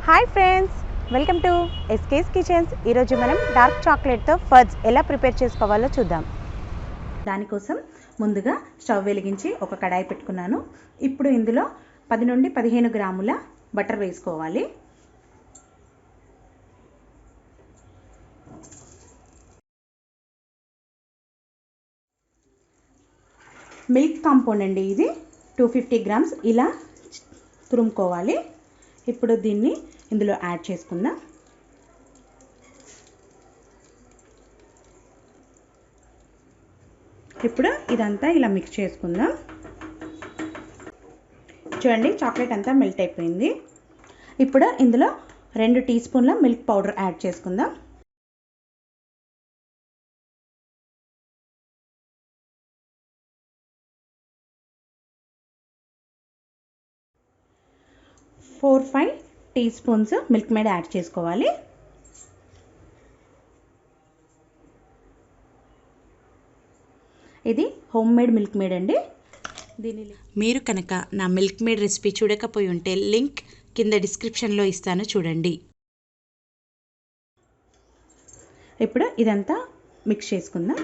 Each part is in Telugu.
Hi friends, welcome to SK's kitchens. ఈరోజు మనం డార్క్ చాక్లెట్తో ఫడ్జ్ ఎలా ప్రిపేర్ చేసుకోవాలో చూద్దాం. దానికోసం ముందుగా స్టవ్ వెలిగించి ఒక కడాయి పెట్టుకున్నాను. ఇప్పుడు ఇందులో 10 నుండి 15 గ్రాముల బటర్ వేసుకోవాలి. మిల్క్ కాంపౌండ్ అండి, ఇది 250 గ్రామ్స్ ఇలా తురుముకోవాలి. ఇప్పుడు దీన్ని ఇందులో యాడ్ చేసుకుందాం. ఇప్పుడు ఇదంతా ఇలా మిక్స్ చేసుకుందాం. చూడండి, చాక్లెట్ అంతా మెల్ట్ అయిపోయింది. ఇప్పుడు ఇందులో 2 టీ స్పూన్ల మిల్క్ పౌడర్ యాడ్ చేసుకుందాం. Four 5 teaspoons Milkmaid add చేసుకోవాలి. ఇది హోమ్ మేడ్ మిల్క్ మేడ్ అండి. మీరు కనుక నా మిల్క్ మేడ్ రెసిపీ చూడకపోయి ఉంటే లింక్ కింద డిస్క్రిప్షన్లో ఇస్తాను, చూడండి. ఇప్పుడు ఇదంతా మిక్స్ చేసుకుందాం.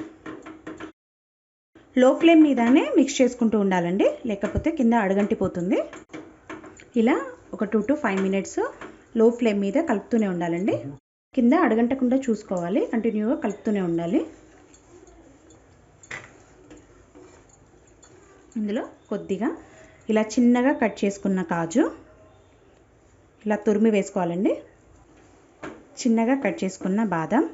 లో ఫ్లేమ్ మీదనే మిక్స్ చేసుకుంటూ ఉండాలండి, లేకపోతే కింద అడుగంటిపోతుంది. ఇలా ఒక 2 to 5 మినిట్స్ లో ఫ్లేమ్ మీద కలుపుతూనే ఉండాలండి. కింద అడగంటకుండా చూసుకోవాలి, కంటిన్యూగా కలుపుతూనే ఉండాలి. ఇందులో కొద్దిగా ఇలా చిన్నగా కట్ చేసుకున్న కాజు ఇలా తురిమి వేసుకోవాలండి. చిన్నగా కట్ చేసుకున్న బాదం,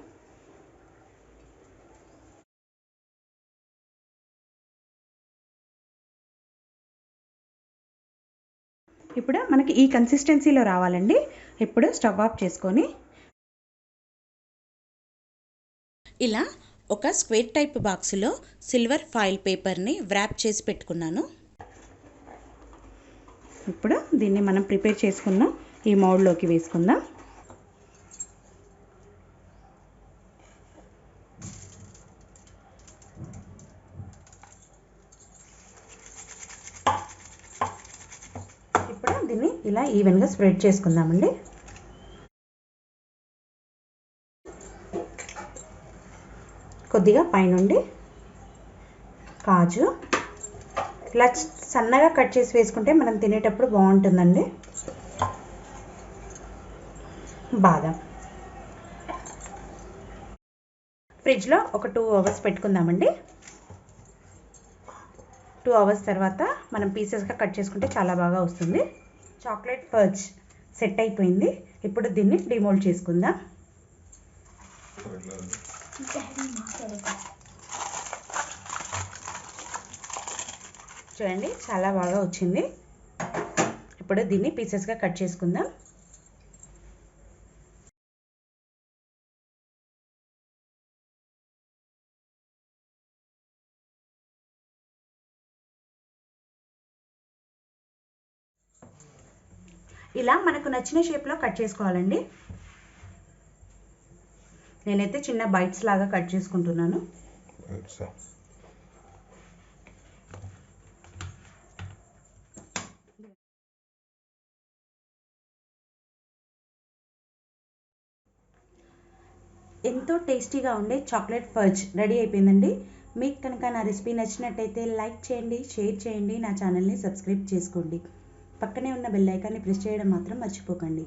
ఇప్పుడు మనకి ఈ కన్సిస్టెన్సీలో రావాలండి. ఇప్పుడు స్టవ్ ఆఫ్ చేసుకొని ఇలా ఒక స్క్వేర్ టైప్ బాక్స్లో సిల్వర్ ఫాయిల్ పేపర్ని వ్రాప్ చేసి పెట్టుకున్నాను. ఇప్పుడు దీన్ని మనం ప్రిపేర్ చేసుకున్న ఈ మౌల్డ్లోకి వేసుకుందాం. ఇప్పుడు దీన్ని ఇలా ఈవెన్గా స్ప్రెడ్ చేసుకుందామండి. కొద్దిగా పైనుండి కాజు ఇలా సన్నగా కట్ చేసి వేసుకుంటే మనం తినేటప్పుడు బాగుంటుందండి. బాదం ఫ్రిడ్జ్లో ఒక 2 అవర్స్ పెట్టుకుందామండి. 2 అవర్స్ తర్వాత మనం పీసెస్గా కట్ చేసుకుంటే చాలా బాగా వస్తుంది. చాక్లెట్ ఫడ్జ్ సెట్ అయిపోయింది. ఇప్పుడు దీన్ని డిమోల్డ్ చేసుకుందాం. చూడండి, చాలా బాగా వచ్చింది. ఇప్పుడు దీన్ని పీసెస్గా కట్ చేసుకుందాం. ఇలా మనకు నచ్చిన షేప్లో కట్ చేసుకోవాలండి. నేనైతే చిన్న బైట్స్ లాగా కట్ చేసుకుంటున్నాను. ఎంతో టేస్టీగా ఉండే చాక్లెట్ ఫడ్జ్ రెడీ అయిపోయిందండి. మీకు కనుక నా రెసిపీ నచ్చినట్టయితే లైక్ చేయండి, షేర్ చేయండి, నా ఛానల్ని సబ్స్క్రైబ్ చేసుకోండి. పక్కనే ఉన్న బెల్ ఐకాన్ని ప్రెస్ చేయడం మాత్రం మర్చిపోకండి.